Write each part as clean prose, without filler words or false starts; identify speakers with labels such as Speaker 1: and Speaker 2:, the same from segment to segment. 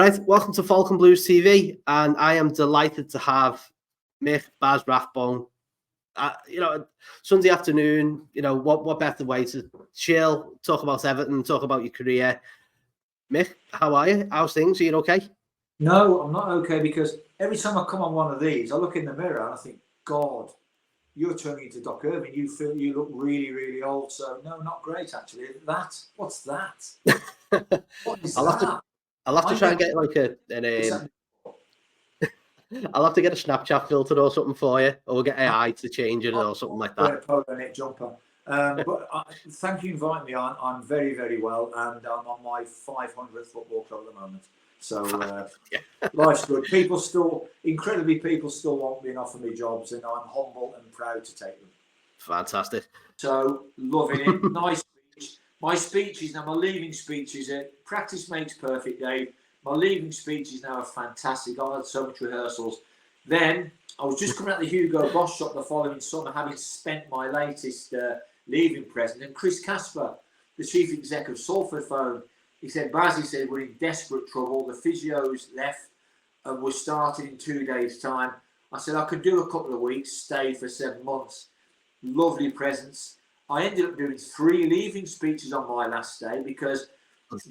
Speaker 1: All right, welcome to Falcon Blues TV, and I am delighted to have Mick, Baz, Rathbone. Sunday afternoon, what better way to chill, talk about Everton, talk about your career. Mick, how are you? How's things? Are you okay?
Speaker 2: No, I'm not okay, because every time I come on one of these, I look in the mirror and I think, God, you're turning into Doc Irving. You look really, really old. So no, not great actually. What's that? What is that?
Speaker 1: I'll have to try and get like I'll have to get a Snapchat filter or something for you, or we'll get AI to change it or something like that.
Speaker 2: Wear a polo knit jumper. But thank you for inviting me on. I'm very, very well, and I'm on my 500th football club at the moment. So life's good. People still want me and offer me jobs, and I'm humble and proud to take them.
Speaker 1: Fantastic.
Speaker 2: So loving it. Nice speech. My speeches now, my leaving speeches, practice makes perfect, Dave. My leaving speeches now are fantastic. I had so much rehearsals. Then I was just coming out the Hugo Boss shop the following summer, having spent my latest leaving present. And Chris Casper, the chief exec of Salford, phoned. He said, Baz, he said, we're in desperate trouble. The physio's left and we're starting in 2 days' time. I said, I could do a couple of weeks, stay for 7 months. Lovely presents. I ended up doing 3 leaving speeches on my last day, because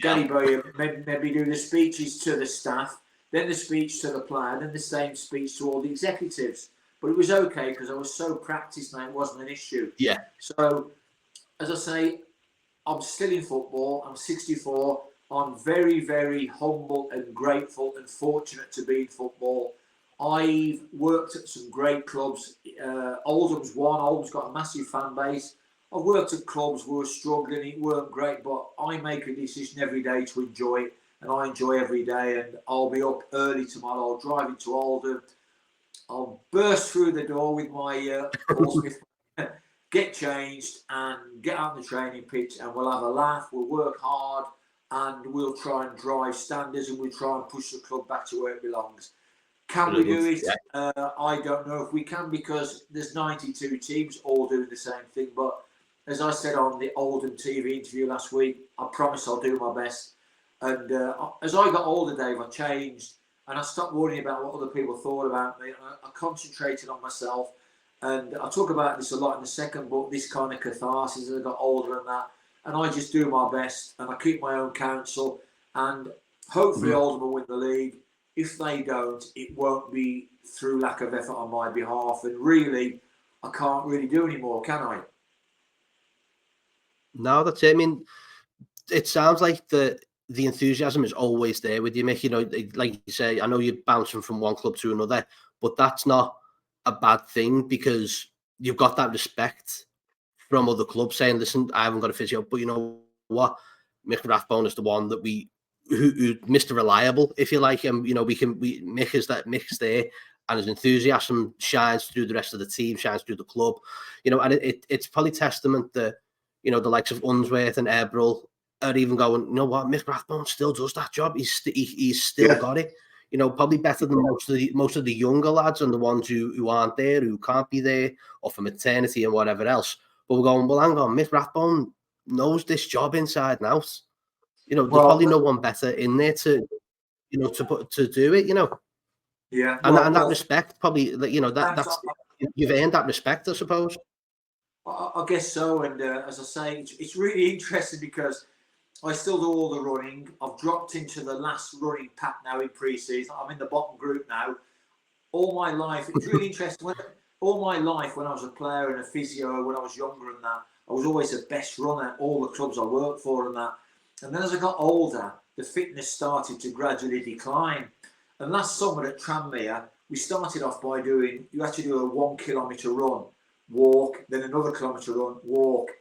Speaker 2: Danny Boyer made me do the speeches to the staff, then the speech to the player, then the same speech to all the executives. But it was okay because I was so practiced now, it wasn't an issue.
Speaker 1: Yeah.
Speaker 2: So, as I say, I'm still in football. I'm 64. I'm very, very humble and grateful and fortunate to be in football. I've worked at some great clubs. Oldham's one. Oldham's got a massive fan base. I've worked at clubs who were struggling, it weren't great, but I make a decision every day to enjoy it, and I enjoy every day, and I'll be up early tomorrow. I'll drive into Oldham. I'll burst through the door with my Paul Smith, get changed, and get out on the training pitch, and we'll have a laugh, we'll work hard, and we'll try and drive standards, and we'll try and push the club back to where it belongs. Can we do it? I don't know if we can, because there's 92 teams all doing the same thing, but as I said on the Oldham TV interview last week, I promise I'll do my best. And as I got older, Dave, I changed, and I stopped worrying about what other people thought about me. I concentrated on myself, and I talk about this a lot in the second book, this kind of catharsis as I got older and that. And I just do my best, and I keep my own counsel, and hopefully Oldham will win the league. If they don't, it won't be through lack of effort on my behalf. And really, I can't really do any more, can I?
Speaker 1: No, that's it. I mean, it sounds like the enthusiasm is always there with you, Mick. Like you say, I know you're bouncing from one club to another, but that's not a bad thing, because you've got that respect from other clubs saying, listen, I haven't got a physio, but you know what? Mick Rathbone is the one that who Mr. Reliable, if you like. And, Mick's there, and his enthusiasm shines through the rest of the team, shines through the club, and it's probably testament that, the likes of Unsworth and Ebbrell are even going, you know what, Mick Rathbone still does that job. He's still got it. Probably better than most of the younger lads and the ones who aren't there, who can't be there, or for maternity and whatever else. But we're going, well, hang on, Mick Rathbone knows this job inside and out. There's probably no one better in there to do it.
Speaker 2: Yeah,
Speaker 1: and that respect, probably, that's you've earned that respect, I suppose.
Speaker 2: I guess so, and as I say, it's really interesting because I still do all the running. I've dropped into the last running pack now in pre-season. I'm in the bottom group now. All my life, it's really interesting. All my life, when I was a player and a physio, when I was younger and that, I was always the best runner at all the clubs I worked for and that. And then as I got older, the fitness started to gradually decline. And last summer at Tranmere, we started off by you had to do a 1 kilometre run, walk, then another kilometre run, walk.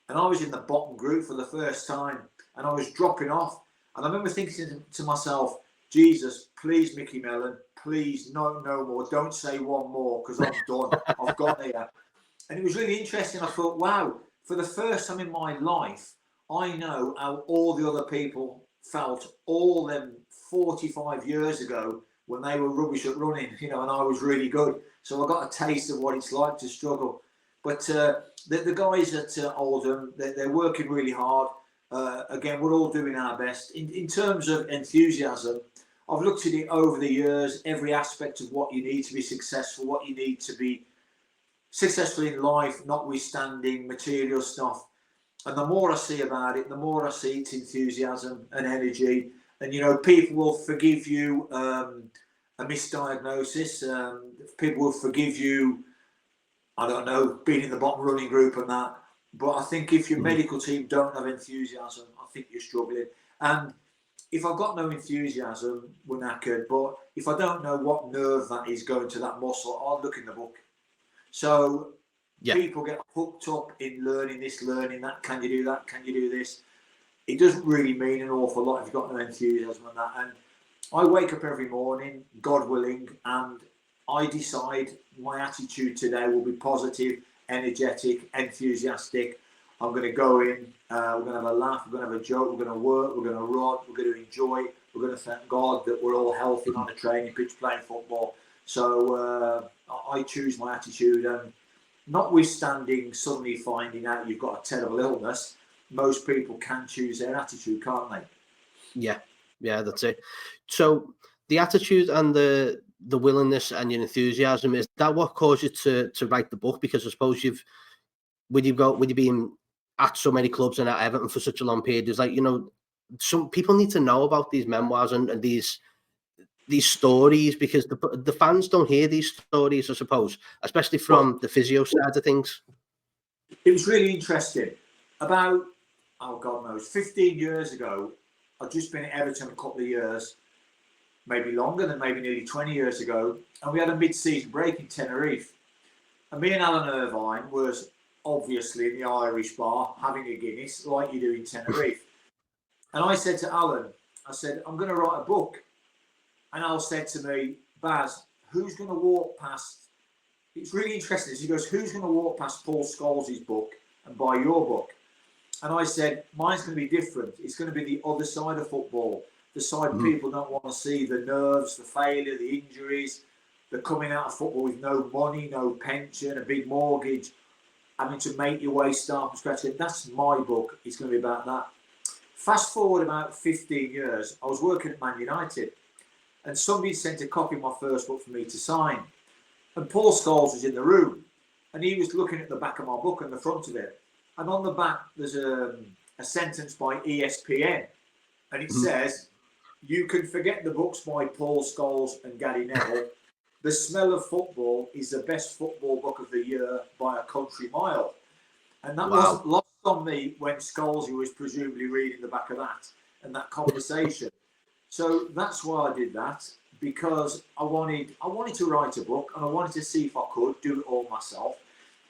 Speaker 2: And I was in the bottom group for the first time, and I was dropping off. And I remember thinking to myself, Jesus, please, Mickey Mellon, please, no more. Don't say one more, because I'm done. I've got here. And it was really interesting. I thought, wow, for the first time in my life, I know how all the other people felt all them 45 years ago when they were rubbish at running, and I was really good. So I got a taste of what it's like to struggle. But the guys at Oldham, they're working really hard. Again, we're all doing our best. In terms of enthusiasm, I've looked at it over the years, every aspect of what you need to be successful, what you need to be successful in life, notwithstanding material stuff. And the more I see about it, the more I see its enthusiasm and energy. And, you know, people will forgive you a misdiagnosis. People will forgive you, I don't know, being in the bottom running group and that. But I think if your medical team don't have enthusiasm, I think you're struggling. And if I've got no enthusiasm, we're knackered. But if I don't know what nerve that is going to that muscle, I'll look in the book. So people get hooked up in learning this, learning that. Can you do that? Can you do this? It doesn't really mean an awful lot if you've got no enthusiasm and that. And I wake up every morning, God willing, and I decide my attitude today will be positive, energetic, enthusiastic. I'm going to go in, we're going to have a laugh, we're going to have a joke, we're going to work, we're going to run, we're going to enjoy it, we're going to thank God that we're all healthy on a training pitch playing football. So I choose my attitude, and notwithstanding suddenly finding out you've got a terrible illness, most people can choose their attitude, can't they?
Speaker 1: Yeah, that's it. So the attitude and the willingness and your enthusiasm, is that what caused you to write the book? Because I suppose with you being at so many clubs and at Everton for such a long period, it's like, you know, some people need to know about these memoirs and these stories, because the fans don't hear these stories, I suppose, especially from the physio side of things.
Speaker 2: It was really interesting. About, God knows, 15 years ago, I'd just been at Everton a couple of years, maybe longer than maybe nearly 20 years ago, and we had a mid-season break in Tenerife. And me and Alan Irvine was obviously in the Irish bar having a Guinness, like you do in Tenerife. And I said to Alan, I said, I'm going to write a book. And Al said to me, Baz, who's going to walk past? It's really interesting. He goes, who's going to walk past Paul Scholes' book and buy your book? And I said, mine's going to be different. It's going to be the other side of football. The side people don't want to see, the nerves, the failure, the injuries, the coming out of football with no money, no pension, a big mortgage, having to make your way start from scratch. That's my book. It's going to be about that. Fast forward about 15 years, I was working at Man United, and somebody sent a copy of my first book for me to sign. And Paul Scholes was in the room, and he was looking at the back of my book and the front of it. And on the back, there's a sentence by ESPN, and it says, you can forget the books by Paul Scholes and Gary Neville. The Smell of Football is the best football book of the year by a country mile. And that wasn't lost on me when Scholes was presumably reading the back of that and that conversation. So that's why I did that, because I wanted to write a book, and I wanted to see if I could do it all myself.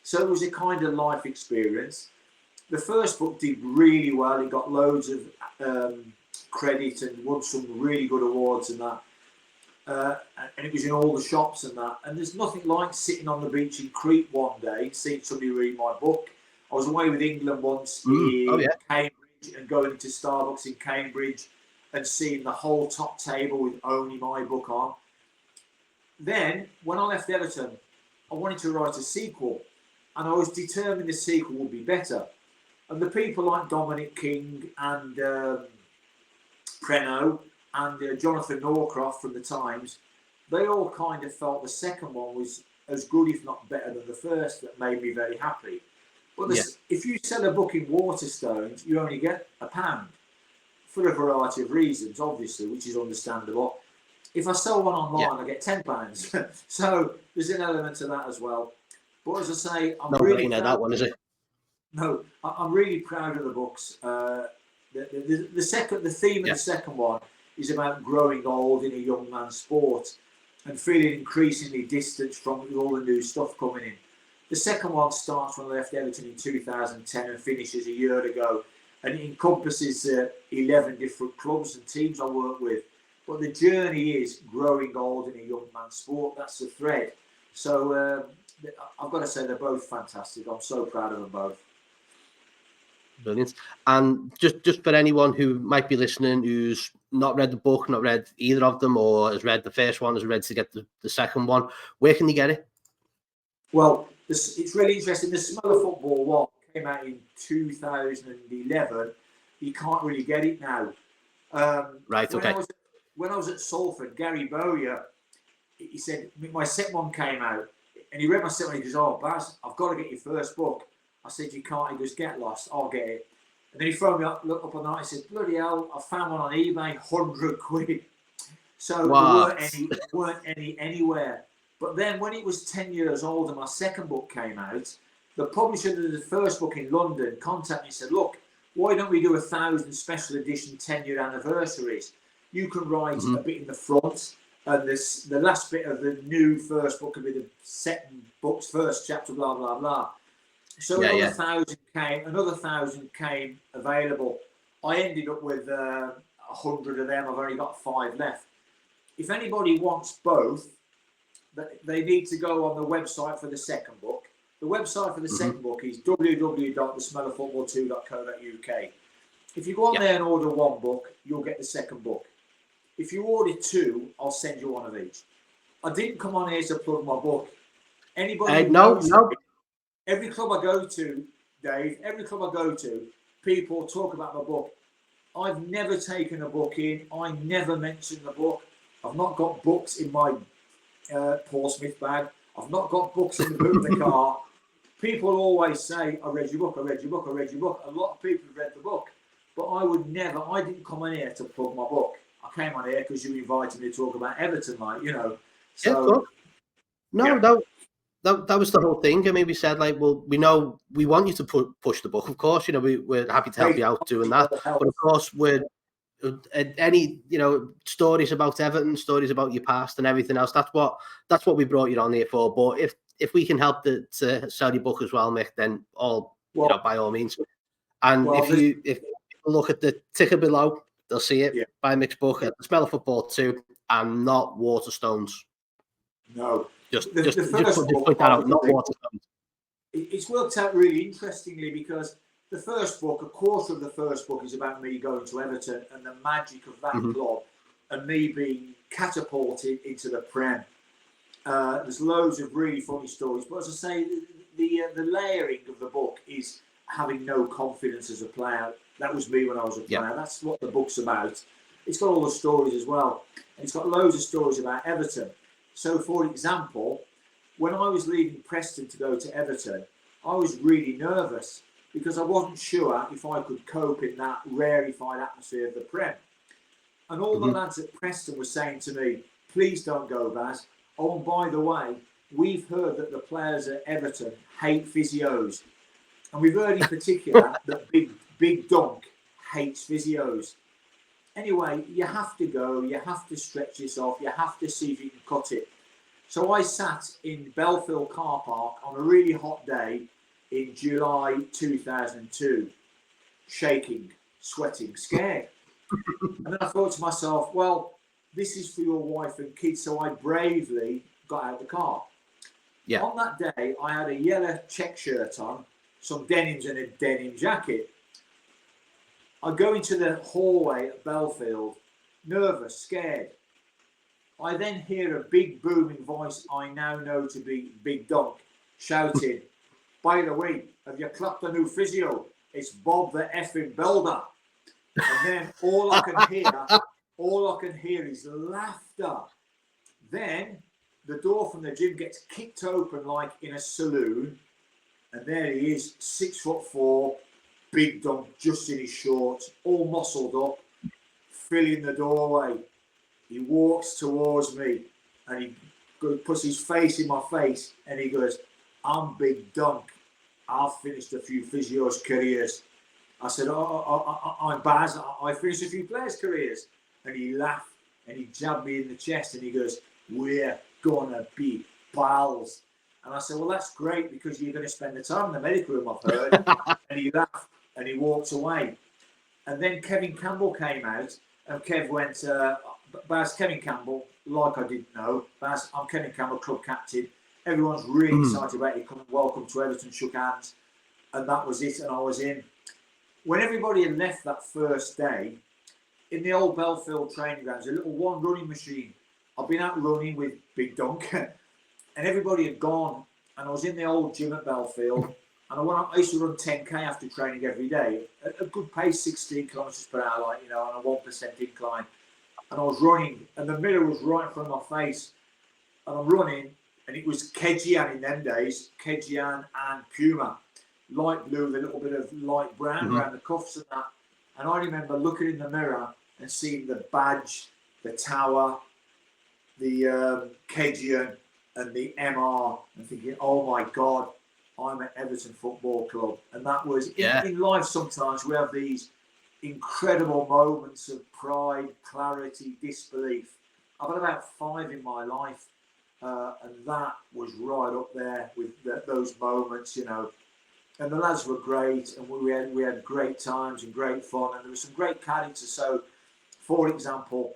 Speaker 2: So it was a kind of life experience. The first book did really well. It got loads of credit and won some really good awards and that. And it was in all the shops and that. And there's nothing like sitting on the beach in Crete one day, seeing somebody read my book. I was away with England once in Cambridge, and going into Starbucks in Cambridge and seeing the whole top table with only my book on. Then, when I left Everton, I wanted to write a sequel, and I was determined the sequel would be better. And the people like Dominic King and Preno and Jonathan Norcroft from the Times, they all kind of felt the second one was as good, if not better, than the first. That made me very happy. But if you sell a book in Waterstones, you only get £1 for a variety of reasons, obviously, which is understandable. If I sell one online, I get £10. So there's an element to that as well. But as I say, I'm really proud.
Speaker 1: That one, is it?
Speaker 2: No, I'm really proud of the books. The theme of the second one is about growing old in a young man's sport and feeling increasingly distanced from all the new stuff coming in. The second one starts when I left Everton in 2010 and finishes a year ago, and it encompasses 11 different clubs and teams I work with. But the journey is growing old in a young man's sport. That's the thread. So I've got to say they're both fantastic. I'm so proud of them both.
Speaker 1: Brilliant. And just for anyone who might be listening who's not read the book, not read either of them, or has read the first one, is ready to get the second one, where can they get it?
Speaker 2: Well, it's really interesting. The Smell of Football one came out in 2011. You can't really get it now.
Speaker 1: Right, okay.
Speaker 2: when I was at Salford, Gary Bowyer, he said, my second one came out, and he read my second one, he goes, oh, Baz, I've got to get your first book. I said, you can't. He goes, get lost, I'll get it. And then he phoned me up, looked up on night, he said, bloody hell, I found one on eBay, 100 quid. So there weren't any anywhere. But then when it was 10 years old and my second book came out, the publisher of the first book in London contacted me and said, look, why don't we do 1,000 special edition 10-year anniversaries? You can write a bit in the front, and the last bit of the new first book could be the second book's first chapter, blah, blah, blah. So another 1,000 came available. I ended up with 100 of them. I've only got 5 left. If anybody wants both, they need to go on the website for the second book. The website for the second book is www.thesmelloffootball2.co.uk. If you go on there and order one book, you'll get the second book. If you order 2, I'll send you one of each. I didn't come on here to plug my book. Anybody? No. Every club I go to, Dave, people talk about my book. I've never taken a book in. I never mention the book. I've not got books in my Paul Smith bag. I've not got books in the boot of the car. People always say, I read your book, I read your book, I read your book. A lot of people have read the book. But I didn't come on here to plug my book. I came on here because you invited me to talk about Everton, So,
Speaker 1: That was the whole thing. I mean, we said, like, well, we know we want you to push the book. Of course, we're happy to help you out doing that. But of course, we're any stories about Everton, stories about your past, and everything else. That's what we brought you on here for. But if we can help to sell your book as well, Mick, then by all means. And if you look at the ticker below, they'll see it. Buy Mick's book at The Smell of Football 2, and not Waterstones.
Speaker 2: No.
Speaker 1: Just point that out, not Waterstones.
Speaker 2: It's worked out really interestingly because the first book, a quarter of the first book is about me going to Everton and the magic of that club and me being catapulted into the Prem. There's loads of really funny stories, but as I say, the layering of the book is having no confidence as a player. That was me when I was a player. That's what the book's about. It's got all the stories as well. And it's got loads of stories about Everton. So, for example, when I was leaving Preston to go to Everton, I was really nervous because I wasn't sure if I could cope in that rarefied atmosphere of the Prem. And all the lads at Preston were saying to me, please don't go, Baz. Oh, and by the way, we've heard that the players at Everton hate physios. And we've heard in particular that Big Dunk hates physios. Anyway, you have to go, you have to stretch yourself, you have to see if you can cut it. So I sat in Belfield car park on a really hot day in July 2002, shaking, sweating, scared. And then I thought to myself, well, this is for your wife and kids. So I bravely got out of the car. Yeah. On that day, I had a yellow check shirt on, some denims and a denim jacket. I go into the hallway at Belfield, nervous, scared. I then hear a big booming voice I now know to be Big Dunk shouting, by the way, have you clapped a new physio? It's Bob the effing Builder. And then all I can hear is laughter. Then the door from the gym gets kicked open like in a saloon. And there he is, 6'4", Big Dunk, just in his shorts, all muscled up, filling the doorway. He walks towards me and he puts his face in my face and he goes, I'm Big Dunk. I've finished a few physios' careers. I said, I'm Baz. I finished a few players' careers. And he laughed and he jabbed me in the chest and he goes, we're gonna be pals. And I said, well, that's great because you're going to spend the time in the medical room, I've heard. And he laughed and he walked away. And then Kevin Campbell came out and Kev went, Baz, Kevin Campbell, like I didn't know. Baz, I'm Kevin Campbell, club captain. Everyone's really excited about you coming. Welcome to Everton, shook hands. And that was it. And I was in. When everybody had left that first day, in the old Belfield training grounds, a little one running machine. I've been out running with Big Dunk. And everybody had gone, and I was in the old gym at Belfield, and I used to run 10k after training every day, at a good pace, 16 kilometres per hour, on a 1% incline. and I was running, and the mirror was right in front of my face, and I'm running, and it was Kejian in them days, Kejian and Puma, light blue with a little bit of light brown around the cuffs and that. And I remember looking in the mirror and seeing the badge, the tower, the Kejian and the MR, and thinking, oh my God, I'm at Everton Football Club. And that was, in life sometimes we have these incredible moments of pride, clarity, disbelief. I've had about 5 in my life, and that was right up there with those moments, you know. And the lads were great, and we had great times and great fun, and there was some great characters. So, for example,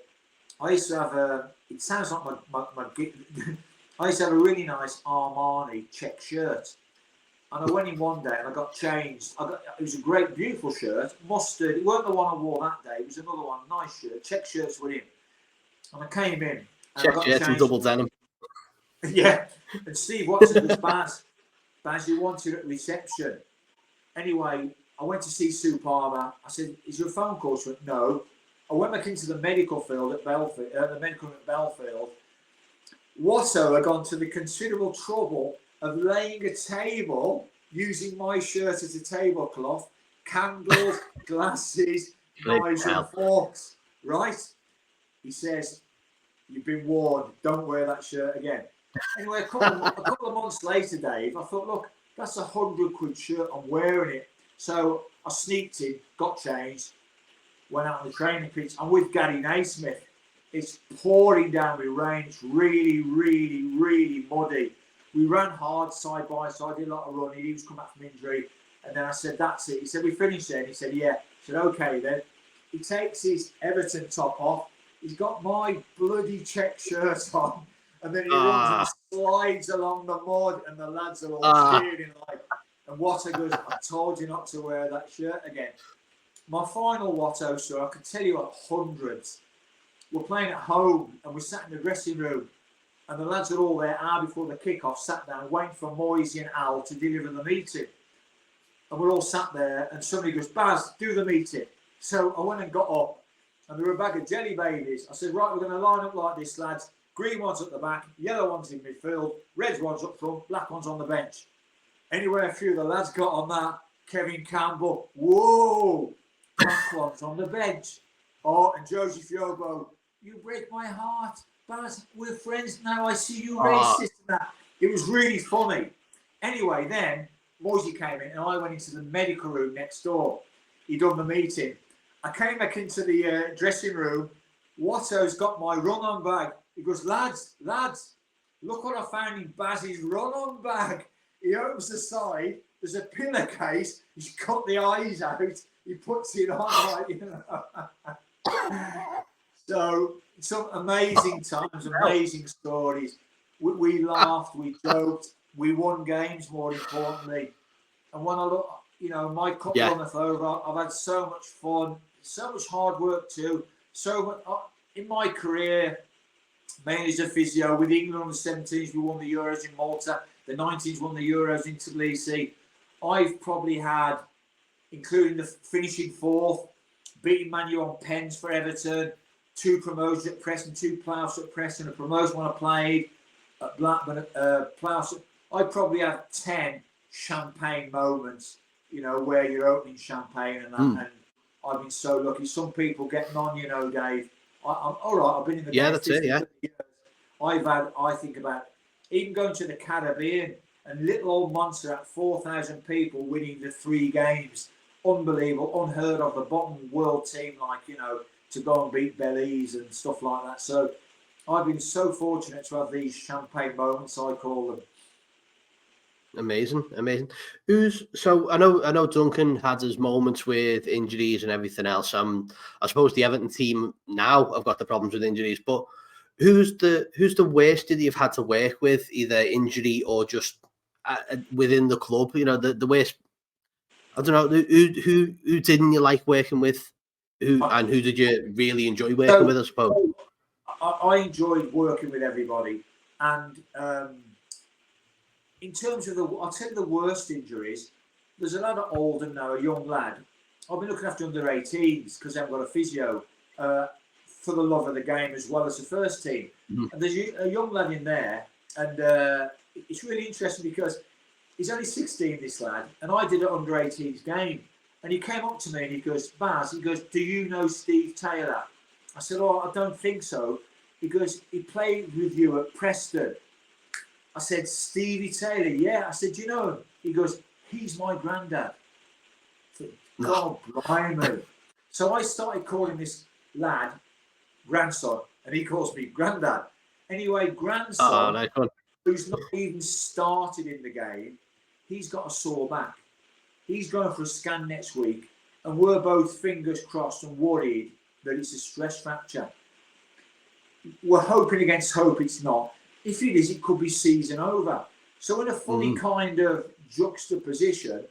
Speaker 2: I used to have it sounds like my I used to have a really nice Armani check shirt. And I went in one day and I got changed. It was a great, beautiful shirt, mustard. It weren't the one I wore that day. It was another one, nice shirt. Check shirts were in. And I came in. And
Speaker 1: check shirts and double denim.
Speaker 2: Yeah. And Steve Watson was Baz, you wanted at reception. Anyway, I went to see Sue Palmer. I said, is your phone call? She went, no. I went back into the medical field at Belfield, the medical room at Belfield. Watto had gone to the considerable trouble of laying a table using my shirt as a tablecloth, candles, glasses, knives and forks, right? He says, you've been warned, don't wear that shirt again. Anyway, a couple of months later, Dave, I thought, look, that's a £100 shirt, I'm wearing it. So I sneaked in, got changed, went out on the training pitch. I'm with Gary Naismith. It's pouring down with rain. It's really, really, really muddy. We ran hard side by side, did a lot of running. He was coming back from injury. And then I said, that's it. He said, we finished then. He said, yeah. I said, okay then. He takes his Everton top off. He's got my bloody check shirt on. And then he runs and slides along the mud, and the lads are all cheering like. And Watto goes, I told you not to wear that shirt again. My final Watto story, I could tell you hundreds. We're playing at home, and we sat in the dressing room, and the lads are all there hour before the kick-off, sat down, waiting for Moisey and Al to deliver the meeting. And we're all sat there, and somebody goes, Baz, do the meeting. So I went and got up, and there were a bag of jelly babies. I said, right, we're going to line up like this, lads. Green ones at the back, yellow ones in midfield, red ones up front, black ones on the bench. Anyway, a few of the lads got on that. Kevin Campbell, whoa, black ones on the bench. Oh, and Josie Fiobo, you break my heart. Baz, we're friends now. I see you racist and that. It was really funny. Anyway, then Moisey came in and I went into the medical room next door. He'd done the meeting. I came back into the dressing room. Watto's got my run-on bag. He goes, lads, look what I found in Baz's run-on bag. He opens the side. There's a pillowcase. He's cut the eyes out. He puts it on, like, you know. So some amazing times, amazing stories. We laughed, we joked, we won games, more importantly. And when I look, you know, my cup runneth over. I've had so much fun, so much hard work too. So much in my career, mainly as a physio. With England on the 17s, we won the Euros in Malta. The 19s won the Euros in Tbilisi. I've probably had, including the finishing 4th, beating Man U on pens for Everton, 2 promotions at Preston, 2 playoffs at Preston, a promotion when I played at Blackburn, playoffs. I probably have 10 champagne moments, you know, where you're opening champagne and that. And I've been so lucky. Some people getting on, you know, Dave. I'm all right. I've been in the
Speaker 1: that's it. Yeah,
Speaker 2: years. I've had. I think about even going to the Caribbean and little old Monster at 4,000 people winning the 3 games. Unbelievable, unheard of. The bottom world team, like, you know, to go and beat Belize and stuff like that. So I've been so fortunate to have these champagne moments, I call them.
Speaker 1: Amazing. So I know Duncan had his moments with injuries and everything else. I suppose the Everton team now have got the problems with injuries, but who's the worst that you've had to work with, either injury or just within the club? You know, the worst. I don't know who didn't you like working with, and who did you really enjoy working with? I suppose
Speaker 2: I enjoyed working with everybody, and in terms of I'll tell you the worst injuries. There's a lad at Oldham now, a young lad. I've been looking after under 18s because I haven't got a physio. for the love of the game as well as the first team. And there's a young lad in there, and it's really interesting because he's only 16, this lad, and I did an under-18s game. And he came up to me and he goes, Baz, he goes, do you know Steve Taylor? I said, oh, I don't think so. He goes, he played with you at Preston. I said, Stevie Taylor, yeah. I said, do you know him? He goes, he's my granddad. I said, God, blimey. So I started calling this lad grandson, and he calls me granddad. Anyway, grandson, who's not even started in the game, he's got a sore back. He's going for a scan next week, and we're both fingers crossed and worried that it's a stress fracture. We're hoping against hope it's not. If it is, it could be season over. So in a funny kind of juxtaposition,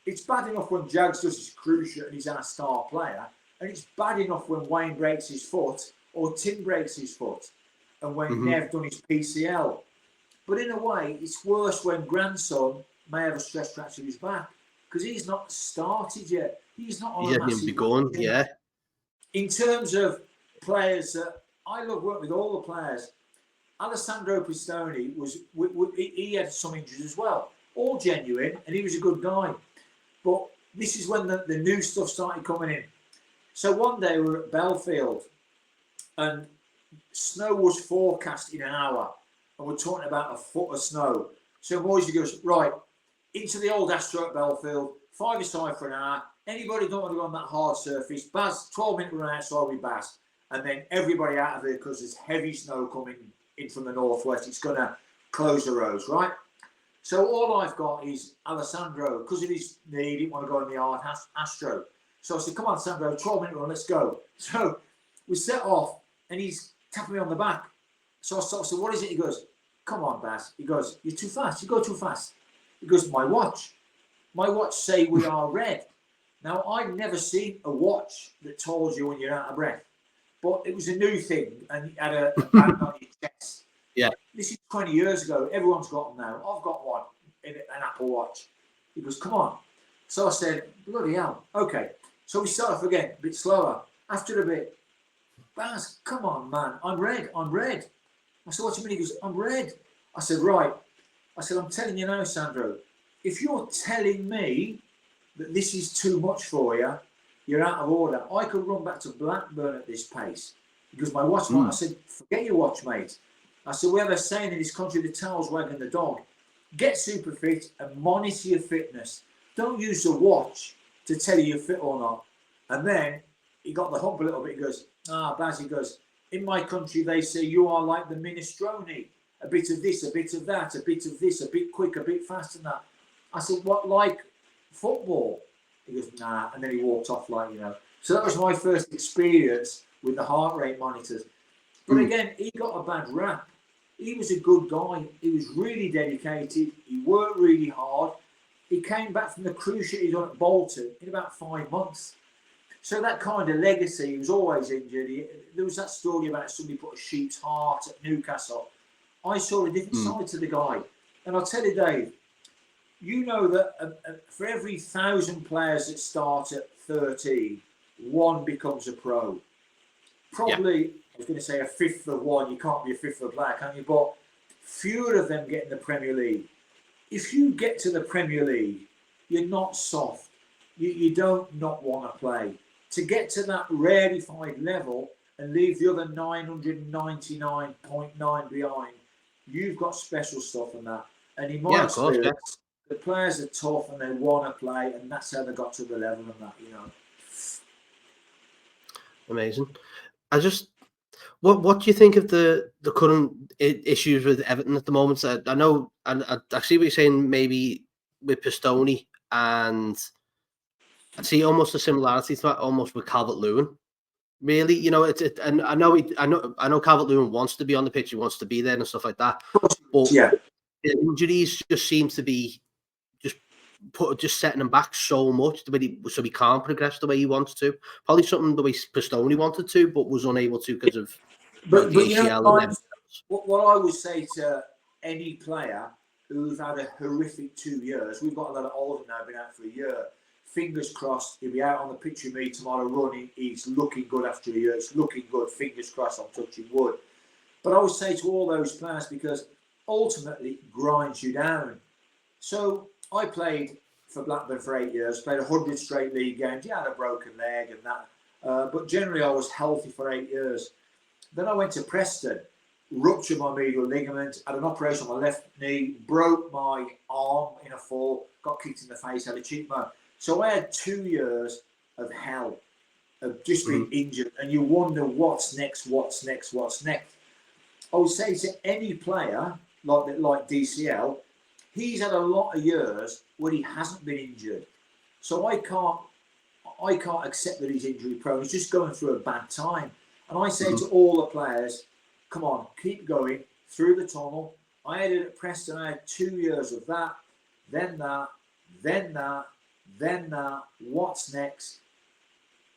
Speaker 2: it's bad enough when Jags does his cruciate and he's our star player, and it's bad enough when Wayne breaks his foot or Tim breaks his foot, and when Nev done his PCL. But in a way, it's worse when grandson may have a stress fracture in his back, because he's not started yet. He's not on a massive
Speaker 1: going,
Speaker 2: In terms of players, I love working with all the players. Alessandro Pistone he had some injuries as well, all genuine, and he was a good guy. But this is when the new stuff started coming in. So one day we were at Belfield, and snow was forecast in an hour, and we're talking about a foot of snow. So Moisey goes, right, into the old Astro at Belfield, 5-a-side for an hour. Anybody don't want to go on that hard surface, Baz, 12-minute run outside with Baz. And then everybody out of there, because there's heavy snow coming in from the northwest. It's going to close the roads, right? So all I've got is Alessandro, because of his knee, he didn't want to go in the hard Astro. So I said, come on, Sandro, 12-minute run, let's go. So we set off, and he's tapping me on the back. So I stopped, said, what is it? He goes, come on, Baz. He goes, you're too fast. You go too fast. He goes, my watch. My watch say we are red. Now, I've never seen a watch that told you when you're out of breath. But it was a new thing, and you had a band on your chest.
Speaker 1: Yeah.
Speaker 2: This is 20 years ago. Everyone's got them now. I've got one, an Apple Watch. He goes, come on. So I said, bloody hell. Okay. So we start off again, a bit slower. After a bit, Baz, come on, man. I'm red. I said, what do you mean? He goes, I'm red. I said, right. I said, I'm telling you now, Sandro, if you're telling me that this is too much for you, you're out of order. I could run back to Blackburn at this pace because my watch, I said, forget your watch, mate. I said, we have a saying in this country, the tail's wagging the dog. Get super fit and monitor your fitness. Don't use the watch to tell you you're fit or not. And then he got the hump a little bit. He goes, Baz, he goes, in my country, they say you are like the minestrone. A bit of this, a bit of that, a bit of this, a bit quick, a bit fast and that. I said, what, like football? He goes, nah. And then he walked off like, So that was my first experience with the heart rate monitors. But again, he got a bad rap. He was a good guy. He was really dedicated. He worked really hard. He came back from the cruise ship he's on at Bolton in about 5 months. So that kind of legacy, he was always injured. There was that story about somebody put a sheep's heart at Newcastle. I saw a different side to the guy. And I'll tell you, Dave, you know that for every 1,000 players that start at 13, one becomes a pro. Probably, I was going to say a fifth of one. You can't be a fifth of a player, can you? But fewer of them get in the Premier League. If you get to the Premier League, you're not soft. You don't not want to play. To get to that rarefied level and leave the other 999.9 behind, you've got special stuff in that. And in my experience, the players are tough and they want to play, and that's how they got to the level and that,
Speaker 1: Amazing. What do you think of the current issues with Everton at the moment? I know, and I see what you're saying, maybe with Pistone, and I see almost a similarity to that, almost with Calvert-Lewin. Really, and I know Calvert-Lewin wants to be on the pitch, he wants to be there and stuff like that. But the injuries just seem to be just setting him back so much, so he can't progress the way he wants to. Probably something the way Pistone wanted to, but was unable to because of the ACL.
Speaker 2: What I would say to any player who's had a horrific 2 years, we've got a lot of Oldham now, been out for a year. fingers crossed, he'll be out on the pitch with me tomorrow running. He's looking good after a year. It's looking good. Fingers crossed, I'm touching wood. But I would say to all those players, because ultimately it grinds you down. So I played for Blackburn for 8 years, played 100 straight league games. Yeah, I had a broken leg and that. But generally I was healthy for 8 years. Then I went to Preston, ruptured my medial ligament, had an operation on my left knee, broke my arm in a fall, got kicked in the face, had a cheekbone. So I had 2 years of hell, of just being injured. And you wonder what's next. I would say to any player like DCL, he's had a lot of years where he hasn't been injured. So I can't accept that he's injury prone. He's just going through a bad time. And I say to all the players, come on, keep going through the tunnel. I had it at Preston. I had 2 years of that, then that, then that, then that. What's next?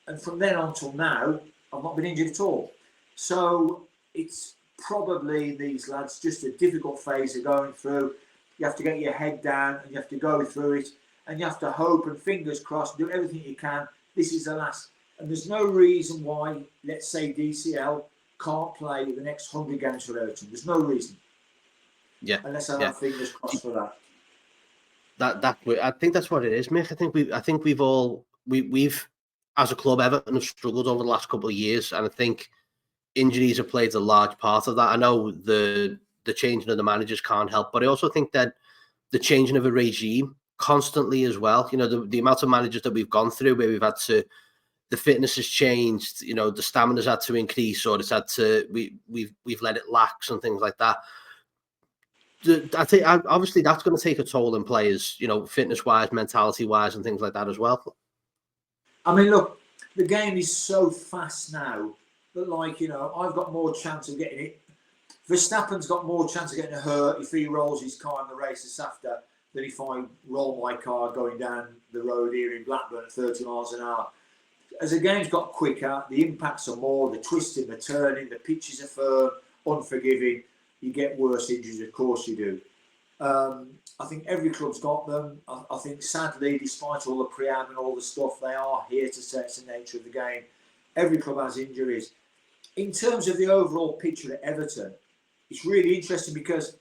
Speaker 2: And from then on till now, I've not been injured at all. So it's probably these lads just a difficult phase they're going through. You have to get your head down and you have to go through it. And you have to hope and fingers crossed, do everything you can. This is the last. And there's no reason why, let's say, DCL can't play the next 100 games for Everton. There's no reason.
Speaker 1: Yeah.
Speaker 2: Unless I have fingers crossed for that.
Speaker 1: I think that's what it is, Mick. I think we've as a club, Everton have struggled over the last couple of years, and I think injuries have played a large part of that. I know the changing of the managers can't help, but I also think that the changing of a regime constantly as well. You know, the amount of managers that we've gone through where we've had to, the fitness has changed. You know, the stamina's had to increase, or it's had to we've let it lax and things like that. I think obviously that's going to take a toll in players, you know, fitness-wise, mentality-wise, and things like that as well.
Speaker 2: I mean, look, the game is so fast now that, like, you know, I've got more chance of getting it. Verstappen's got more chance of getting hurt if he rolls his car in the race this after than if I roll my car going down the road here in Blackburn at 30 miles an hour. As the game's got quicker, the impacts are more, the twisting, the turning, the pitches are firm, unforgiving. You get worse injuries, of course you do. I think every club's got them. I think, sadly, despite all the pre-am and all the stuff, they are here to say it's the nature of the game. Every club has injuries. In terms of the overall picture at Everton, it's really interesting because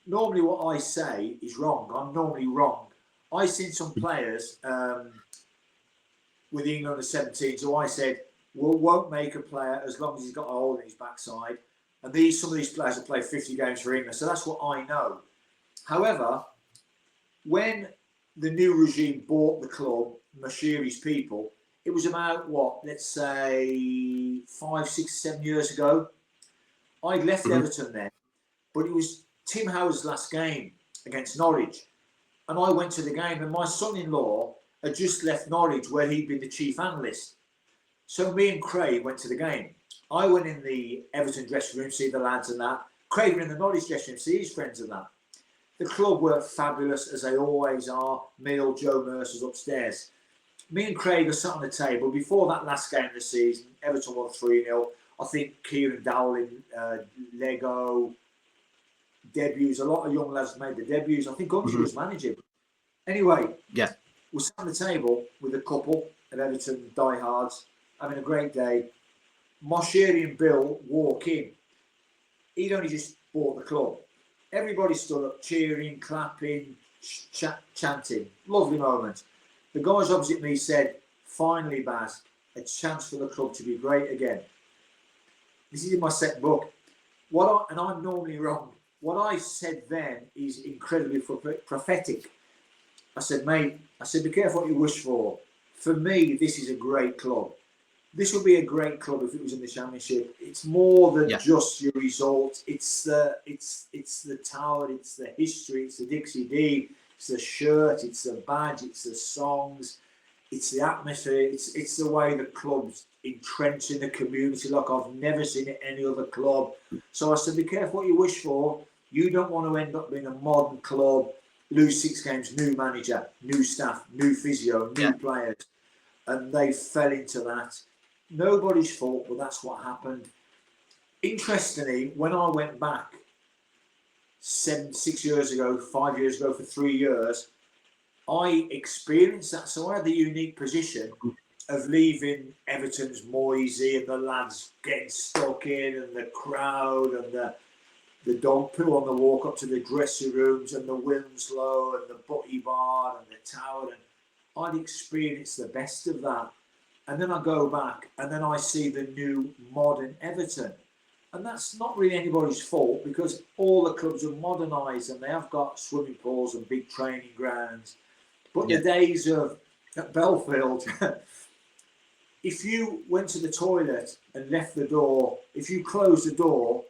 Speaker 2: normally what I say is wrong. I'm normally wrong. I've seen some players with England under 17s who I said, well, won't make a player as long as he's got a hole in his backside. And some of these players have played 50 games for England, so that's what I know. However, when the new regime bought the club, Mashiri's people, it was about, let's say 5, 6, 7 years ago. I'd left Everton then, but it was Tim Howard's last game against Norwich. And I went to the game, and my son-in-law had just left Norwich where he'd been the chief analyst. So me and Craig went to the game. I went in the Everton dressing room, see the lads and that. Craig went in the Norwich dressing room, see his friends and that. The club were fabulous, as they always are. Neil, Joe Mercer's upstairs. Me and Craig are sat on the table. Before that last game of the season, Everton won 3-0. I think Kieran Dowling, Lego, debuts. A lot of young lads made the debuts. I think Unsworth was managing. Anyway, we sat on the table with a couple of Everton diehards, having a great day. Moshiri and Bill walk in. He'd only just bought the club. Everybody stood up, cheering, clapping, chanting. Lovely moment. The guys opposite me said, finally, Baz, a chance for the club to be great again. This is in my second book. And I'm normally wrong. What I said then is incredibly prophetic. I said, mate, be careful what you wish for. For me, this is a great club. This would be a great club if it was in the Championship. It's more than just your result. It's the tower, it's the history, it's the Dixie D, it's the shirt, it's the badge, it's the songs, it's the atmosphere, it's the way the club's entrenched in the community like I've never seen it any other club. So I said, be careful what you wish for. You don't want to end up being a modern club, lose 6 games, new manager, new staff, new physio, new players. And they fell into that. Nobody's fault, but that's what happened. Interestingly, when I went back 6 years ago, 5 years ago, for 3 years, I experienced that. So I had the unique position of leaving Everton's Moisey and the lads getting stuck in, and the crowd, and the dog poo on the walk up to the dressing rooms, and the Wilmslow and the Butty Bar and the Tower. And I'd experienced the best of that. And then I go back and then I see the new modern Everton. And that's not really anybody's fault, because all the clubs are modernised and they have got swimming pools and big training grounds. But the days of at Belfield, if you went to the toilet and left the door, if you closed the door,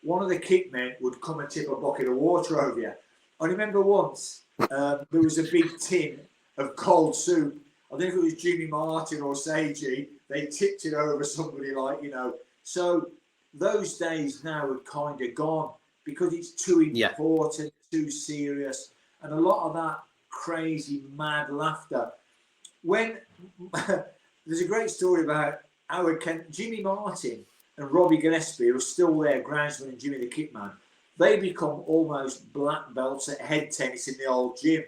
Speaker 2: one of the kit men would come and tip a bucket of water over you. I remember once there was a big tin of cold soup. I think it was Jimmy Martin or Sagey. They tipped it over somebody, like, you know. So those days now are kind of gone, because it's too important, too serious, and a lot of that crazy, mad laughter. When there's a great story about Howard Kent, Jimmy Martin and Robbie Gillespie, who are still there, groundsman and Jimmy the Kitman. They become almost black belts at head tennis in the old gym.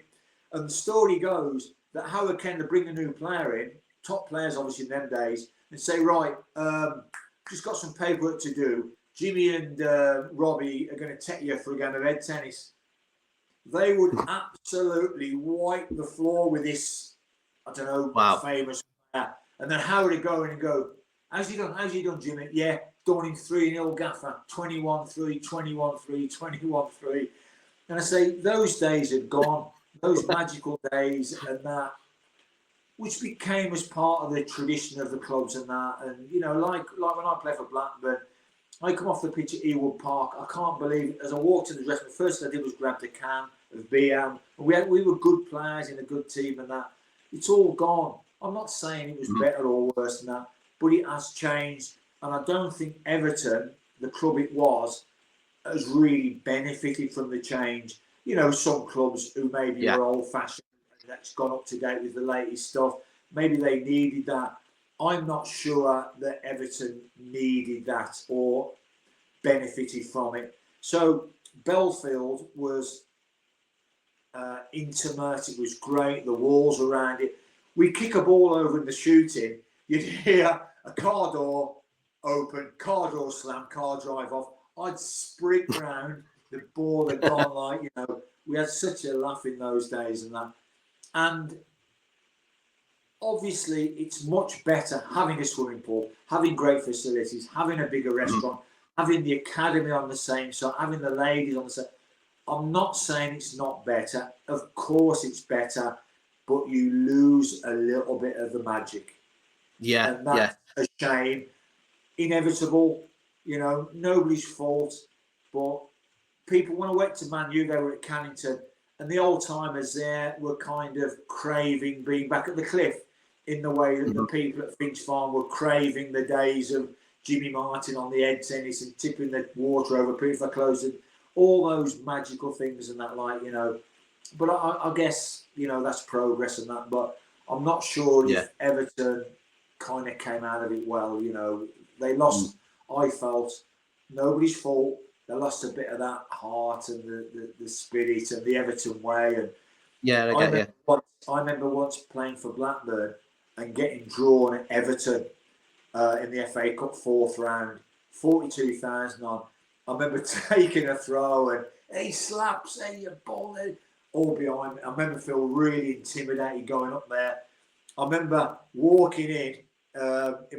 Speaker 2: And the story goes that Howard Kent would bring a new player in, top players obviously in them days, and say, right, just got some paperwork to do. Jimmy and Robbie are going to take you for a game of head tennis. They would absolutely wipe the floor with this, I don't know, famous player. And then Howard would go in and go, how's he done, Jimmy? Yeah, done in 3-0 gaffer, 21-3, 21-3, 21-3. And I say, those days are gone, those magical days, and that, which became as part of the tradition of the clubs and that. And, you know, like when I play for Blackburn, I come off the pitch at Ewood Park. I can't believe it. As I walked in the dressing room, the first thing I did was grab the can of beer. And we were good players in a good team and that. It's all gone. I'm not saying it was better or worse than that, but it has changed. And I don't think Everton, the club it was, has really benefited from the change. You know, some clubs who maybe were old-fashioned and that's gone up to date with the latest stuff, maybe they needed that. I'm not sure that Everton needed that or benefited from it. So Belfield was intimate. It was great. The walls around it. We kick a ball over in the shooting. You'd hear a car door open, car door slam, car drive off. I'd sprint round. The ball had gone, like, you know. We had such a laugh in those days and that. And obviously, it's much better having a swimming pool, having great facilities, having a bigger restaurant, having the academy on the same side, having the ladies on the same. I'm not saying it's not better. Of course it's better, but you lose a little bit of the magic.
Speaker 1: Yeah,
Speaker 2: and that's a shame. Inevitable, you know, nobody's fault. But people, when I went to Man U, they were at Cannington, and the old timers there were kind of craving being back at the Cliff, in the way that the people at Finch Farm were craving the days of Jimmy Martin on the head tennis and tipping the water over people for closing, all those magical things and that, like, you know. But I guess, you know, that's progress and that. But I'm not sure if Everton kind of came out of it well. You know, they lost. I felt nobody's fault. They lost a bit of that heart and the spirit and the Everton way. And I remember once playing for Blackburn and getting drawn at Everton in the FA Cup 4th round, 42,000 on. I remember taking a throw and he slaps, hey, you ball, all behind me. I remember feeling really intimidated going up there. I remember walking in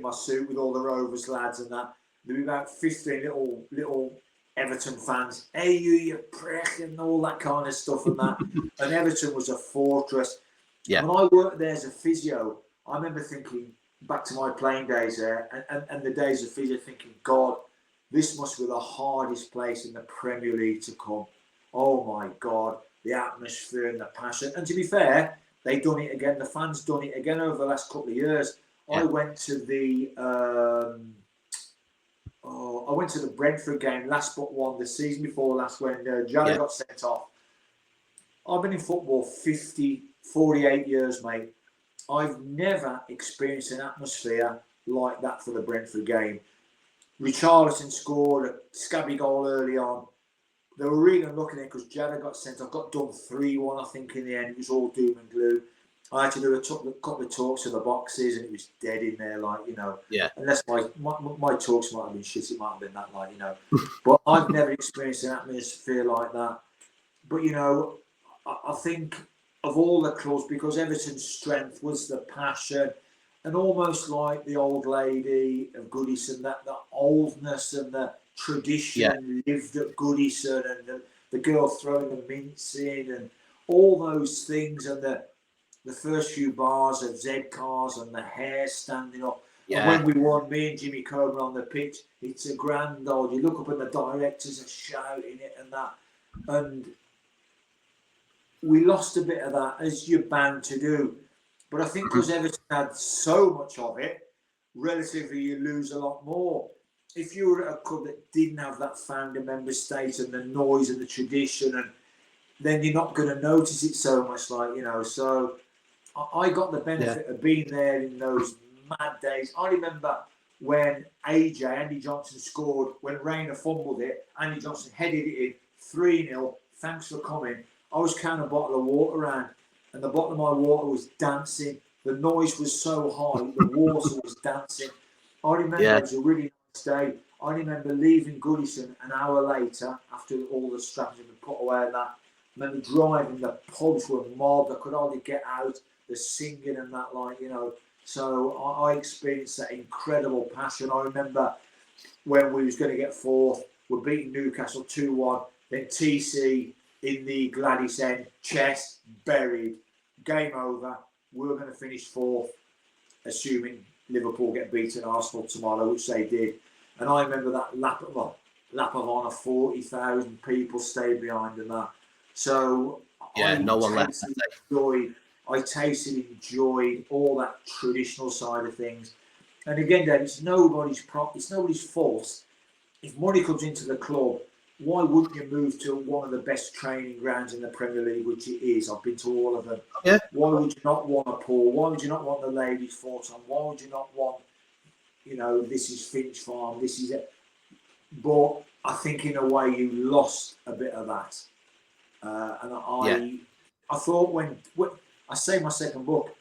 Speaker 2: my suit with all the Rovers lads and that. There were about 15 little Everton fans. Hey, you prick, and all that kind of stuff and that. And Everton was a fortress. Yeah. When I worked there as a physio, I remember thinking back to my playing days there and the days of physio, thinking, God, this must be the hardest place in the Premier League to come. Oh my God, the atmosphere and the passion. And to be fair, they done it again. The fans done it again over the last couple of years. Yeah. I went to the Brentford game, last but one, the season before last, when Jolly got sent off. I've been in football 48 years, mate. I've never experienced an atmosphere like that for the Brentford game. Richarlison scored a scabby goal early on. they were really unlucky there because Jada got sent. I got done 3-1, I think, in the end. It was all doom and gloom. I had to do a couple of talks in the boxes, and it was dead in there, like, you know.
Speaker 1: Yeah.
Speaker 2: Unless my talks might have been shit, it might have been that, like, you know. But I've never experienced an atmosphere like that. But, you know, I think of all the clubs, because Everton's strength was the passion, and almost like the old lady of Goodison, that the oldness and the tradition lived at Goodison, and the girl throwing the mints in, and all those things, and the first few bars of Z cars and the hair standing up.
Speaker 1: Yeah.
Speaker 2: And when we won, me and Jimmy Comer on the pitch, it's a grand old. You look up and the directors are shouting it and that. And we lost a bit of that, as you're bound to do. But I think because Everton had so much of it, relatively you lose a lot more. If you were at a club that didn't have that founder member state and the noise and the tradition, and then you're not going to notice it so much, like, you know. So I got the benefit of being there in those mad days. I remember when Andy Johnson scored, when Rayner fumbled it, Andy Johnson headed it in 3-0. Thanks for coming. I was carrying a bottle of water around, and the bottle of my water was dancing. The noise was so high, the water was dancing. I remember it was a really nice day. I remember leaving Goodison an hour later, after all the straps had been put away and that. I remember driving, the pubs were mobbed, I could hardly get out, the singing and that, like, you know. So I experienced that incredible passion. I remember when we was going to get fourth, we're beating Newcastle 2-1, then TC in the Gladys end, chest buried, game over. We were going to finish fourth, assuming Liverpool get beaten Arsenal tomorrow, which they did. And I remember that lap of honour, 40,000 people stayed behind and that. So
Speaker 1: no one left.
Speaker 2: I tasted, enjoyed all that traditional side of things. And again, Dave, it's nobody's fault. If money comes into the club, why wouldn't you move to one of the best training grounds in the Premier League, which it is? I've been to all of them.
Speaker 1: Yeah.
Speaker 2: Why would you not want a pool? Why would you not want the ladies' fort on? Why would you not want, you know, this is Finch Farm, this is it? But I think in a way you lost a bit of that. And I thought when I say my second book,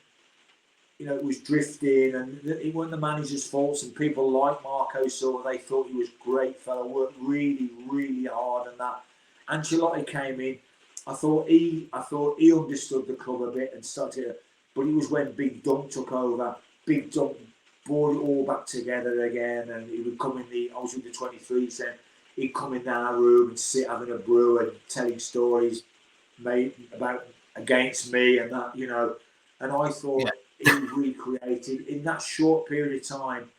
Speaker 2: you know, it was drifting, and it wasn't the manager's faults, and people like Marco Silva, they thought he was great fellow, worked really, really hard and that. Ancelotti came in. I thought he understood the club a bit and started, but it was when Big Dunk took over. Big Dunk brought it all back together again, and he would come in I was with the 23s then, he'd come in our room and sit having a brew and telling stories against me and that, you know. And I thought he recreated, in that short period of time,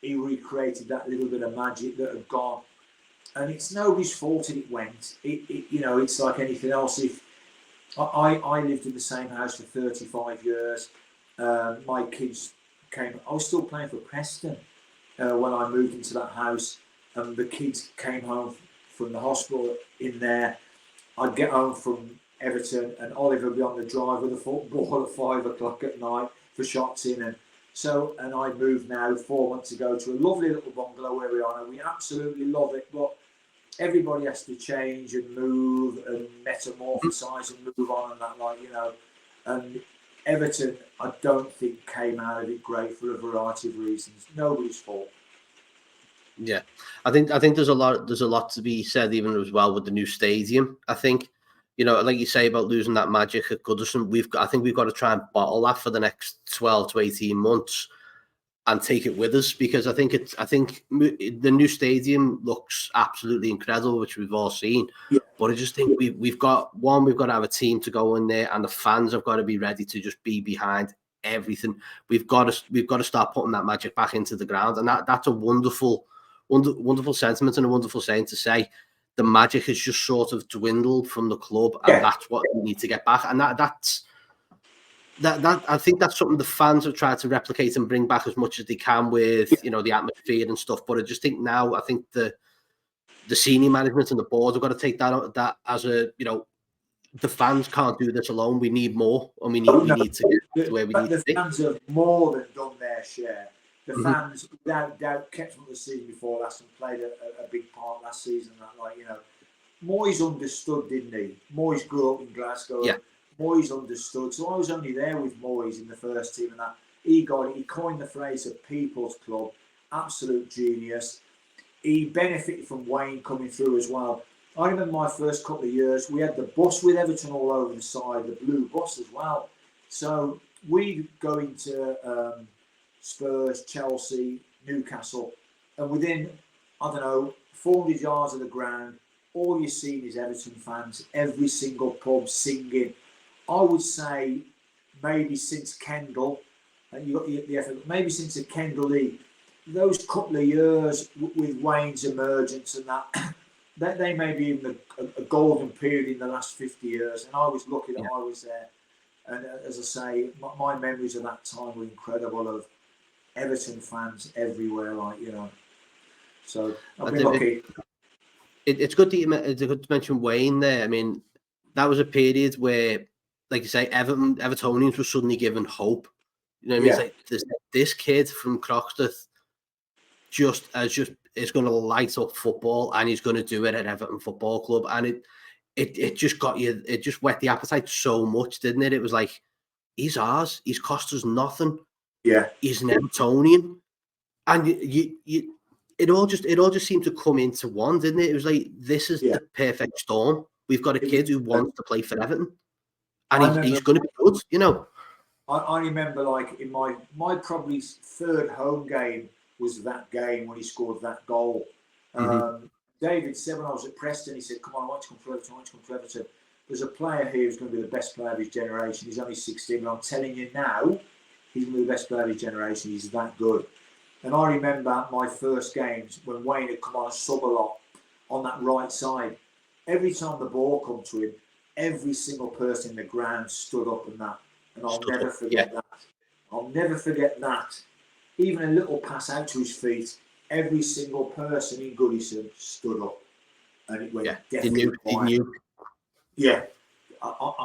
Speaker 2: he recreated that little bit of magic that had gone. And it's nobody's fault that it went. You know, it's like anything else. If I lived in the same house for 35 years, my kids came. I was still playing for Preston when I moved into that house, and the kids came home from the hospital in there. I'd get home from Everton, and Oliver would be on the drive with a football at 5 o'clock at night for shots in, and I moved now 4 months ago to a lovely little bungalow where we are, and we absolutely love it. But everybody has to change and move and metamorphosize and move on and that, like, you know. And Everton, I don't think came out of it great for a variety of reasons. Nobody's fault.
Speaker 1: Yeah, I think there's a lot to be said even as well with the new stadium. I think, you know, like you say about losing that magic at Goodison, I think we've got to try and bottle that for the next 12 to 18 months and take it with us, because I think the new stadium looks absolutely incredible, which we've all seen.
Speaker 2: Yeah.
Speaker 1: But I just think we've got to have a team to go in there, and the fans have got to be ready to just be behind everything. We've got to start putting that magic back into the ground, and that's a wonderful sentiment and a wonderful saying to say. The magic has just sort of dwindled from the club, and that's what we need to get back. And that's I think that's something the fans have tried to replicate and bring back as much as they can with, you know, the atmosphere and stuff. But I just think now, I think the senior management and the board have got to take that as a, you know, the fans can't do this alone. We need more, and we need to get to where we need to be.
Speaker 2: The fans have more than done their share. The fans, without doubt, kept from the season before last and played a big part last season. That, like, you know, Moyes understood, didn't he? Moyes grew up in Glasgow.
Speaker 1: Yeah.
Speaker 2: Moyes understood. So I was only there with Moyes in the first team, and that he coined the phrase of people's club. Absolute genius. He benefited from Wayne coming through as well. I remember my first couple of years, we had the bus with Everton all over the side, the blue bus as well. So we'd go into Spurs, Chelsea, Newcastle, and within, 400 yards of the ground, all you're seeing is Everton fans, every single pub singing. I would say maybe since Kendall, and you got the effort, maybe since the Kendall League, those couple of years with Wayne's emergence and that they may be even a golden period in the last 50 years. And I was lucky that I was there. And as I say, my memories of that time were incredible, of Everton fans everywhere, So I've been lucky.
Speaker 1: It's good to mention Wayne there. I mean, that was a period where, like you say, Evertonians were suddenly given hope. You know what I mean? It's like this kid from Croxteth is going to light up football, and he's going to do it at Everton Football Club. And it just got you. It just whet the appetite so much, didn't it? It was like, he's ours. He's cost us nothing.
Speaker 2: Yeah,
Speaker 1: he's an Evertonian, and it all just seemed to come into one, didn't it? It was like, this is the perfect storm. We've got a kid who wants to play for Everton, and he's going to be good.
Speaker 2: I remember, like, in my probably third home game was that game when he scored that goal. David said when I was at Preston, he said, "Come on, I want to come to Everton. There's a player here who's going to be the best player of his generation. He's only 16, but I'm telling you now, he's going to be the best player of his generation. He's that good." And I remember my first games when Wayne had come on a sub a lot on that right side. Every time the ball come to him, every single person in the ground stood up and that. And I'll never forget that. I'll never forget that. Even a little pass out to his feet, every single person in Goodison stood up. And it went definitely
Speaker 1: They knew.
Speaker 2: Yeah.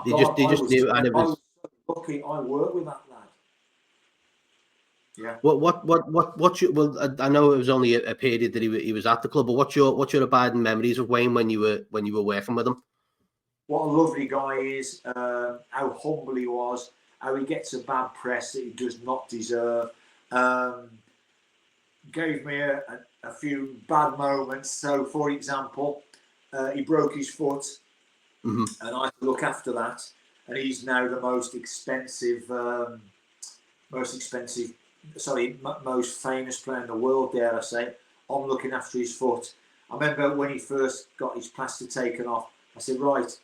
Speaker 1: They just knew. And it was...
Speaker 2: I was so lucky I worked with that lad. Yeah.
Speaker 1: Well, I know it was only a period that he was at the club, but what's your abiding memories of Wayne when you were working with him?
Speaker 2: What a lovely guy he is, how humble he was, how he gets a bad press that he does not deserve. Gave me a few bad moments. So, for example, he broke his foot, and I had to look after that. And he's now the most famous player in the world, dare I say. I'm looking after his foot. I remember when he first got his plaster taken off, I said, right,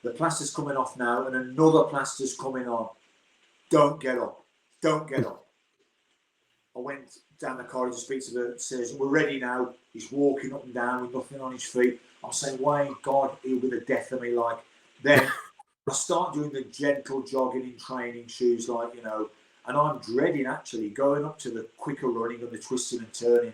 Speaker 2: the plaster's coming off now and another plaster's coming on. Don't get up. I went down the corridor to speak to the surgeon. We're ready now. He's walking up and down with nothing on his feet. I'm saying, Wayne, God, he'll be the death of me. Like, then I start doing the gentle jogging in training shoes, and I'm dreading actually going up to the quicker running and the twisting and turning,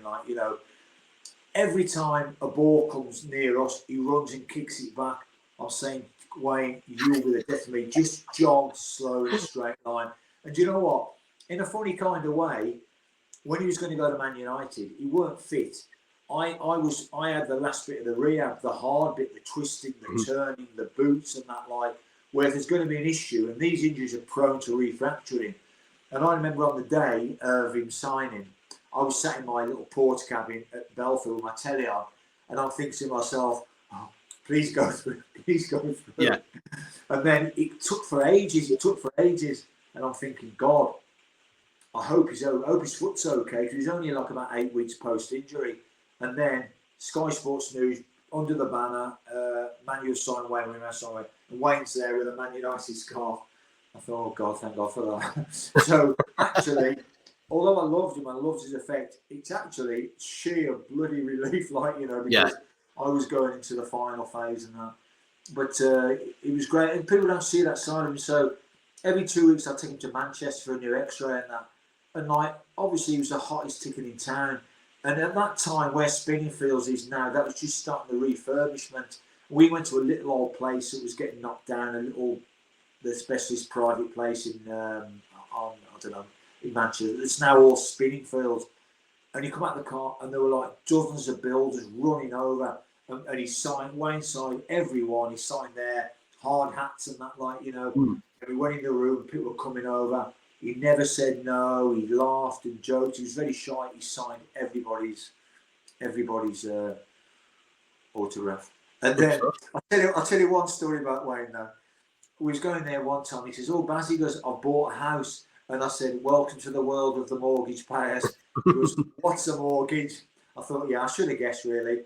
Speaker 2: every time a ball comes near us, he runs and kicks it back. I'm saying, Wayne, you'll be the death of me. Just jog slow in a straight line. And do you know what? In a funny kind of way, when he was going to go to Man United, he weren't fit. I had the last bit of the rehab, the hard bit, the twisting, the turning, the boots and that, where there's going to be an issue, and these injuries are prone to refracturing. And I remember on the day of him signing, I was sat in my little porter cabin at Belfield with my telly on, and I'm thinking to myself, oh, please go through.
Speaker 1: Yeah.
Speaker 2: And then it took for ages, and I'm thinking, God, I hope his foot's okay, because he's only about 8 weeks post-injury. And then Sky Sports News, under the banner, Man U signed Wayne, and Wayne's there with a Man United scarf. I thought, oh God, thank God for that. So actually, although I loved him, I loved his effect, it's actually sheer bloody relief, because I was going into the final phase and that. But it was great, and people don't see that side of him. So every 2 weeks I take him to Manchester for a new X-ray and that. And obviously he was the hottest ticket in town. And at that time, where Spinningfields is now, that was just starting the refurbishment. We went to a little old place that was getting knocked down, the specialist private place in Manchester. It's now all Spinningfields. And you come out of the car, and there were dozens of builders running over. and he signed, Wayne signed everyone. He signed their hard hats and that, like, you know. And we went in the room, people were coming over. He never said no. He laughed and joked. He was very shy. He signed everybody's autograph. And then I'll tell you one story about Wayne though. We was going there one time. He says, "Oh, Baz," he goes, "I've bought a house." And I said, "Welcome to the world of the mortgage payers." He goes, "What's a mortgage?" I thought, yeah, I should have guessed really.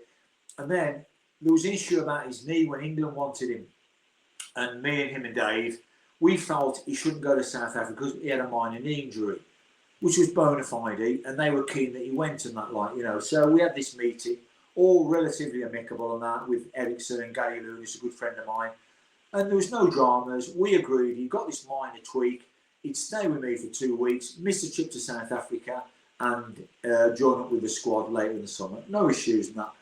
Speaker 2: And then there was an issue about his knee when England wanted him. And me and him and Dave, we felt he shouldn't go to South Africa because he had a minor knee injury, which was bona fide, and they were keen that he went and that, like, you know. So we had this meeting, all relatively amicable and that, with Ericsson and Gary Loon, who's a good friend of mine. And there was no dramas. We agreed. He got this minor tweak. He'd stay with me for 2 weeks, miss a trip to South Africa, and join up with the squad later in the summer. No issues in that.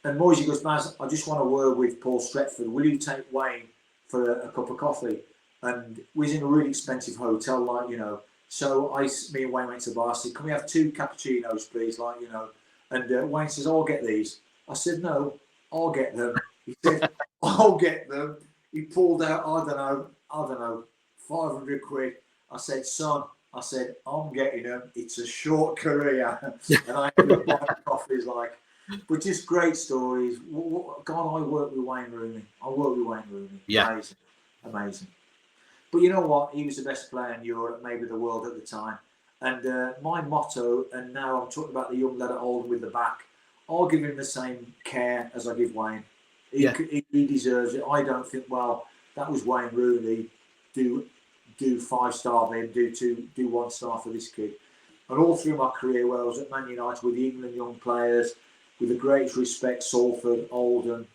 Speaker 2: And Moisey goes, "Baz, I just want to word with Paul Stretford. Will you take Wayne for a cup of coffee?" And we was in a really expensive hotel, like, you know. So me and Wayne went to the bar. I said, "Can we have 2 cappuccinos, please?" Like, you know. And Wayne says, "I'll get these." I said, "No, I'll get them." He said, "I'll get them." He pulled out, I don't know, 500 quid. I said, "Son," I said, "I'm getting them. It's a short career." And I ended up buying coffees, like. But just great stories. God, I worked with Wayne Rooney.
Speaker 1: Yeah.
Speaker 2: Amazing. But you know what? He was the best player in Europe, maybe the world at the time. And my motto, and now I'm talking about the young lad at Oldham with the back, I'll give him the same care as I give Wayne. He deserves it. I don't think, well, that was Wayne Rooney. Do 5-star then, do 1-star for this kid. And all through my career, where I was at Man United with the England young players, with the greatest respect, Salford, Oldham,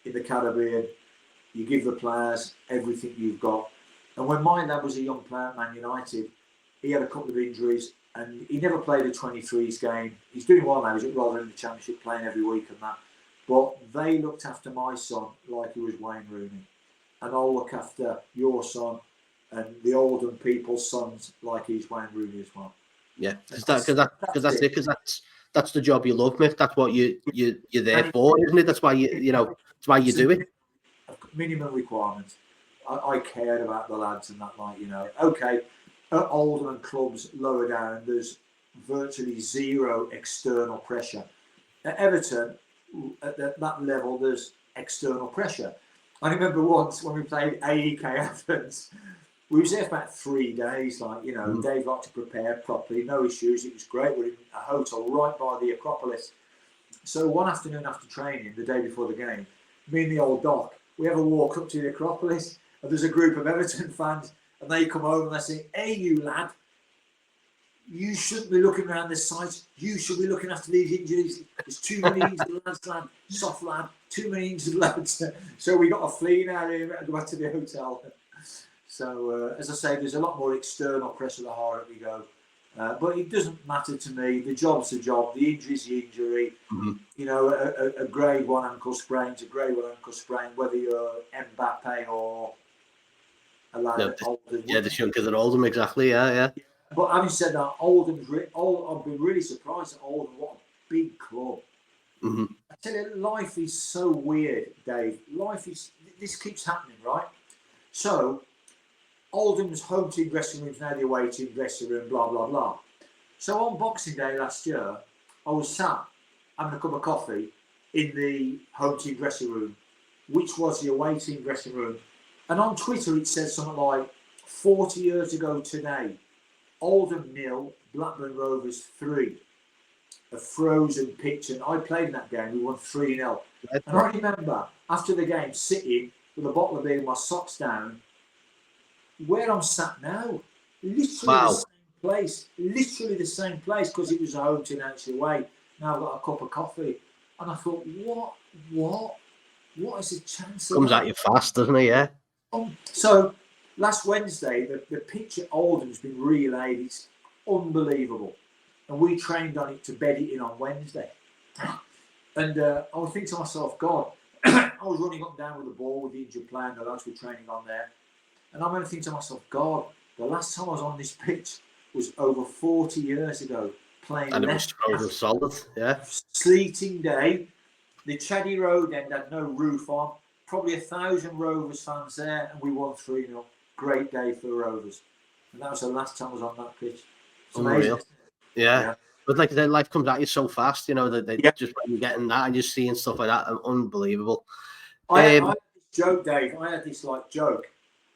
Speaker 2: in the Caribbean, you give the players everything you've got. And when my lad was a young player at Man United, he had a couple of injuries and he never played a 23s game. He's doing well now, he's at Rotherham in the Championship, playing every week and that. But they looked after my son like he was Wayne Rooney. And I'll look after your son and the Oldham people's sons like he's Wayne Rooney as well.
Speaker 1: Yeah, because that's the job you love, Mick. That's what you're there for, isn't it? That's why that's why you do it.
Speaker 2: Minimum requirements. I cared about the lads and that, like, you know. Okay, at Oldham and clubs lower down, there's virtually zero external pressure. At Everton, at that level, there's external pressure. I remember once when we played AEK Athens, we was there for about 3 days, like, you know. Dave liked to prepare properly, no issues. It was great. We're in a hotel right by the Acropolis. So one afternoon after training, the day before the game, me and the old doc, we have a walk up to the Acropolis, and there's a group of Everton fans, and they come over and they say, "Hey, you lad, you shouldn't be looking around this site. You should be looking after these injuries. There's too many injured lads, lad. Soft lad. Too many injured lads." So we got a flee now and go back to the hotel. So, as I say, there's a lot more external pressure the harder we go. But it doesn't matter to me. The job's the job. The injury's the injury. You know, a grade 1 ankle sprain's a grade 1 ankle sprain, whether you're Mbappe or a lad at Oldham.
Speaker 1: Yeah, the Shunkers at Oldham, exactly. Yeah.
Speaker 2: But having said that, I've been really surprised at Oldham. What a big club. I tell you, life is so weird, Dave. This keeps happening, right? So, Oldham's home team dressing room is now the away team dressing room, blah, blah, blah. So on Boxing Day last year, I was sat having a cup of coffee in the home team dressing room, which was the away team dressing room. And on Twitter, it said something like, 40 years ago today, Oldham 0, Blackburn Rovers 3. A frozen pitch. And I played in that game. We won 3-0. And I remember, after the game, sitting with a bottle of beer and my socks down, where I'm sat now, literally the same place, because it was a home team actually away. Now I've got a cup of coffee, and I thought, what is the chance of
Speaker 1: Comes
Speaker 2: that?
Speaker 1: at you fast, doesn't it? Yeah.
Speaker 2: So last Wednesday, the pitch at Oldham has been relayed. It's unbelievable, and we trained on it to bed it in on Wednesday. And I was thinking to myself, God, I was running up and down with the ball with the injured player, and the lads were training on there. And I'm going to think to myself, God, the last time I was on this pitch was over 40 years ago, playing
Speaker 1: and it was solid, yeah.
Speaker 2: Sleeting day, The Chaddy Road end had no roof on. Probably 1,000 Rovers fans there, and we won 3-0. Great day for the Rovers. And that was the last time I was on that pitch. It's amazing.
Speaker 1: Unreal. Yeah. But like that, life comes at you so fast, that they just when you're getting that and just seeing stuff like that, unbelievable.
Speaker 2: I had this joke, Dave. I had this joke,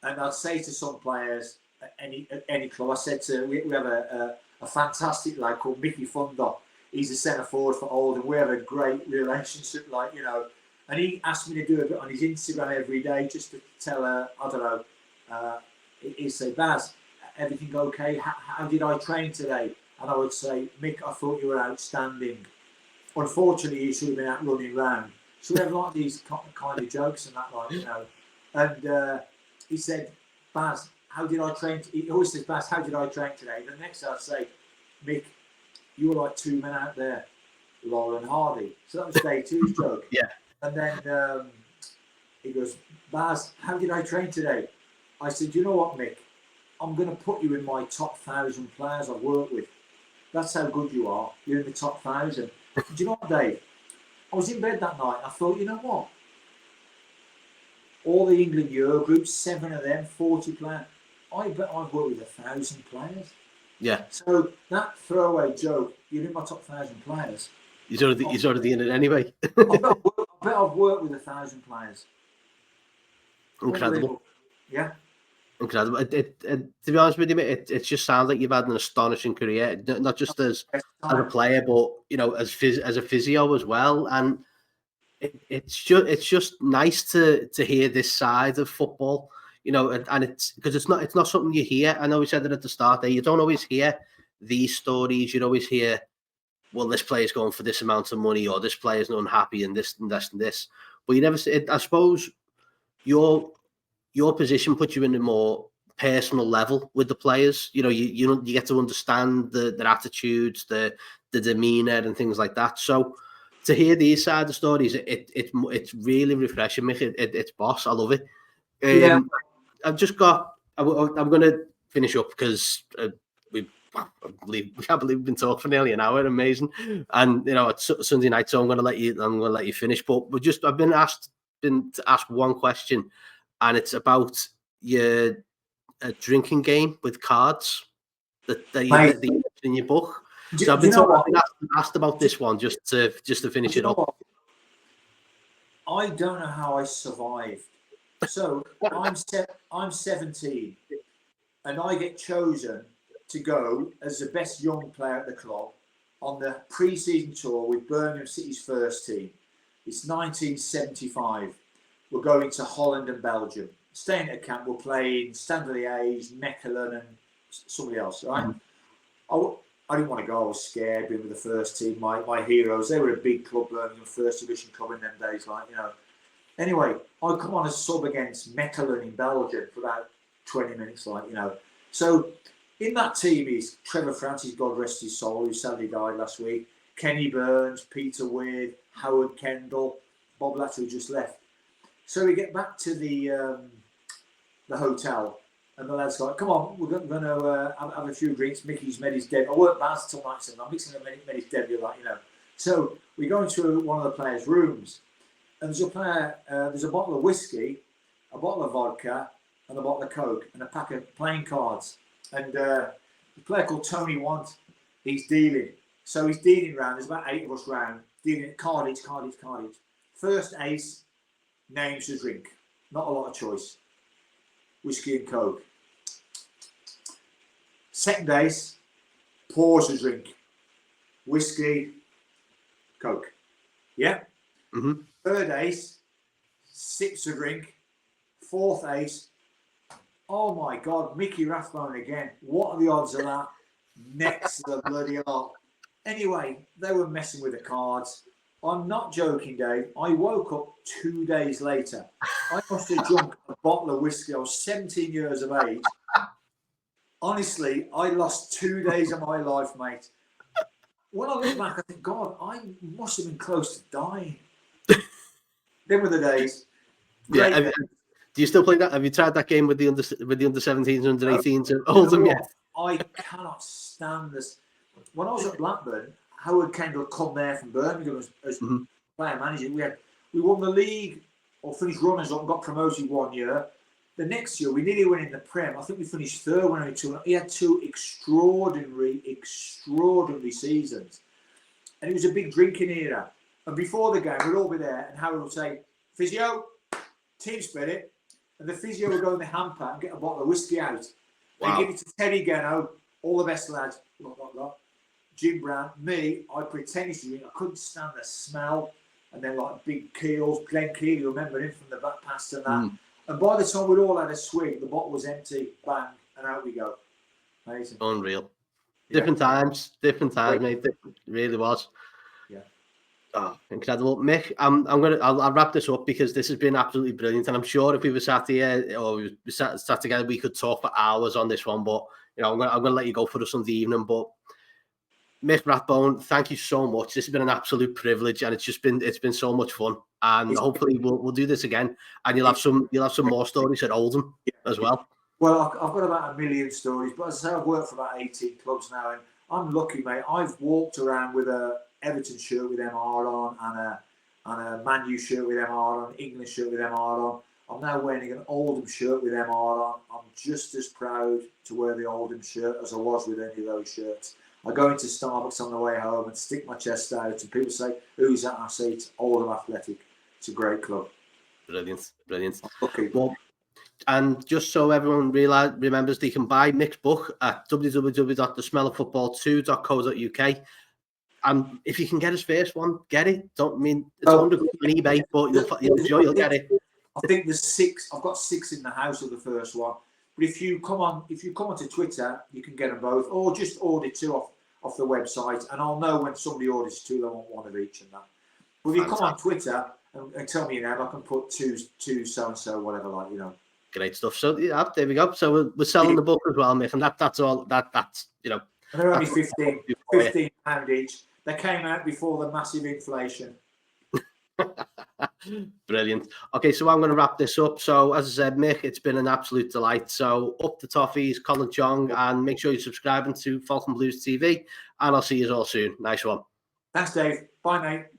Speaker 2: and I'd say to some players at any club, I said we have a fantastic lad called Mickey Funder. He's a centre forward for Old, and we have a great relationship, And he asked me to do a bit on his Instagram every day, just to tell her, I don't know. He'd say, Baz, everything okay? How did I train today? And I would say, Mick, I thought you were outstanding. Unfortunately, you should have been out running round. So we have like these kind of jokes and that, And he said, Baz, how did I train? He always says, Baz, how did I train today? The next I'd say, Mick, you were like 2 men out there, Laura and Hardy. So that was day 2's joke.
Speaker 1: Yeah.
Speaker 2: And then he goes, Baz, how did I train today? I said, you know what, Mick? I'm going to put you in my top 1,000 players I've worked with. That's how good you are. You're in the top 1,000. Do you know what, Dave? I was in bed that night. I thought, you know what? All the England Euro groups, 7 of them, 40 players. I bet I've worked with 1,000 players.
Speaker 1: Yeah.
Speaker 2: So that throwaway joke, you're in my top 1,000 players.
Speaker 1: He's already in it anyway.
Speaker 2: I bet I've worked with 1,000 players.
Speaker 1: Incredible.
Speaker 2: Yeah.
Speaker 1: Incredible. To be honest with you, mate, it just sounds like you've had an astonishing career, not just as a player, but as a physio as well. And it's just nice to hear this side of football, and it's because it's not something you hear. I know we said it at the start there. You don't always hear these stories. You'd always hear, well, this player's going for this amount of money, or this player's unhappy, and this and this and this. But you never see it. I suppose your position puts you in a more personal level with the players. You get to understand their attitudes, the demeanor, and things like that. So to hear these side of stories, it's really refreshing, Mick. It's boss. I love it.
Speaker 2: Yeah.
Speaker 1: I've just got. I'm going to finish up because I can't believe we've been talking for nearly an hour. Amazing. And it's Sunday night, so I'm going to let you finish. But I've been asked to ask one question. And it's about your drinking game with cards that you in your book. So I've been asked about this one just to finish it up.
Speaker 2: I don't know how I survived. So I'm 17, and I get chosen to go as the best young player at the club on the pre-season tour with Birmingham City's first team. It's 1975. We're going to Holland and Belgium. Staying at camp, we're playing Standard Liège, Mechelen, and somebody else, right? Mm-hmm. I didn't want to go. I was scared being with the first team. My heroes, they were a big club, Birmingham, first division club in them days, Anyway, I come on as sub against Mechelen in Belgium for about 20 minutes, So in that team is Trevor Francis, God rest his soul, who sadly died last week, Kenny Burns, Peter Weir, Howard Kendall, Bob Latter, who just left. So we get back to the hotel, and the lad's like, come on, we're going to have a few drinks. Mickey's med his debut. I work Baz till night, so I'm mixing a med his debut, So we go into one of the players' rooms, and there's a player, there's a bottle of whiskey, a bottle of vodka, and a bottle of Coke, and a pack of playing cards. And the player called Tony Want, he's dealing. So he's dealing round, there's about 8 of us round, dealing card each. First ace, names the drink. Not a lot of choice. Whiskey and Coke. Second ace, pours the drink. Whiskey, Coke. Yeah?
Speaker 1: Mm-hmm.
Speaker 2: Third ace, sips the drink. Fourth ace, oh my God, Mickey Rathbone again. What are the odds of that? Next to the bloody art. Anyway, they were messing with the cards. I'm not joking, Dave. I woke up 2 days later. I must have drunk a bottle of whiskey. I was 17 years of age. Honestly, I lost 2 days of my life, mate. When I look back, I think, God, I must have been close to dying. Them were the days.
Speaker 1: Yeah. Do you still play that? Have you tried that game with the under 17s, under 18s at Oldham yet?
Speaker 2: I cannot stand this. When I was at Blackburn, Howard Kendall come there from Birmingham as player manager. We won the league or finished runners up and got promoted one year. The next year we nearly went in the Prem. I think we finished third when he had two extraordinary seasons. And it was a big drinking era. And before the game, we'd all be there, and Harry would say, "Physio, team spirit." And the physio would go in the hamper and get a bottle of whiskey out. Wow. And give it to Teddy Geno, all the best lads, Jim Brown, me, I'd pretend to drink. I couldn't stand the smell. And then like big keels, Glenn Keely, remember him from the back past and that. And by the time we'd all had a swig, the bottle was empty, bang, and out we go. Amazing.
Speaker 1: Unreal. Different times, mate. It really was.
Speaker 2: Yeah.
Speaker 1: Oh, incredible. Mick, I'll wrap this up because this has been absolutely brilliant. And I'm sure if we were sat here or we sat together, we could talk for hours on this one. But I'm gonna let you go for the Sunday evening. But Mick Rathbone, thank you so much. This has been an absolute privilege, and it's been so much fun. And hopefully we'll do this again, and you'll have some more stories at Oldham as well.
Speaker 2: Well, I've got about 1 million stories, but as I say, I've worked for about 18 clubs now, and I'm lucky, mate. I've walked around with a Everton shirt with MR on, and a Man U shirt with MR on, England shirt with MR on. I'm now wearing an Oldham shirt with MR on. I'm just as proud to wear the Oldham shirt as I was with any of those shirts. I go into Starbucks on the way home and stick my chest out, and people say, "Who's that?" I say, "It's Oldham Athletic. It's a great club."
Speaker 1: Brilliant.
Speaker 2: Okay.
Speaker 1: Well, and just so everyone remembers, they can buy Mick's book at www.thesmelloffootball2.co.uk. And if you can get his first one, get it. Don't mean it's on eBay, but you'll get it.
Speaker 2: I think there's 6. I've got 6 in the house of the first one. But if you come onto Twitter, you can get them both, or just order 2 off the website, and I'll know when somebody orders 2. I want one of each and that. But if you come on Twitter and tell me your name, I can put two so and so, whatever, like,
Speaker 1: Great stuff. So yeah, there we go. So we're selling the book as well, Mick, and that's all. That's
Speaker 2: And they're only £15 each. They came out before the massive inflation.
Speaker 1: Brilliant. Okay, so I'm going to wrap this up. So as I said, Mick, it's been an absolute delight. So up the toffees, Colin Chong, and make sure you're subscribing to Falcon Blues TV, and I'll see you all soon. Nice one.
Speaker 2: Thanks, Dave. Bye, mate.